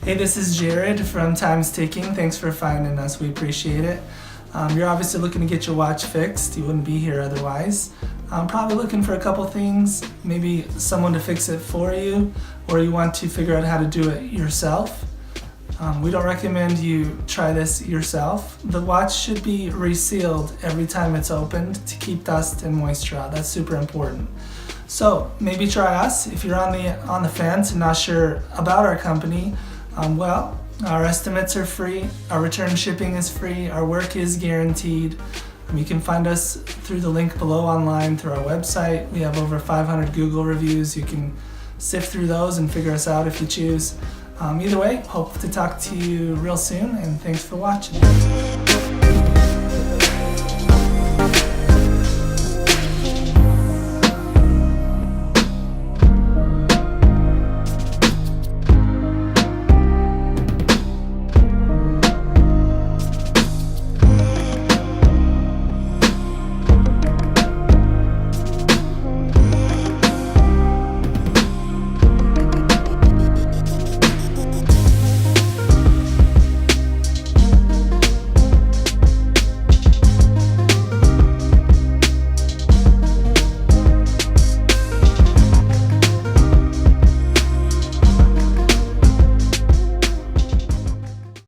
Hey, this is Jared from Time's Ticking. Thanks for finding us. We appreciate it. You're obviously looking to get your watch fixed. You wouldn't be here otherwise. Probably looking for a couple things, maybe someone to fix it for you, or you want to figure out how to do it yourself. We don't recommend you try this yourself. The watch should be resealed every time it's opened to keep dust and moisture out. That's super important. So maybe try us. If you're on the fence and not sure about our company, our estimates are free, our return shipping is free, our work is guaranteed. You can find us through the link below online through our website. We have over 500 Google reviews. You can sift through those and figure us out if you choose. Either way, hope to talk to you real soon, and thanks for watching.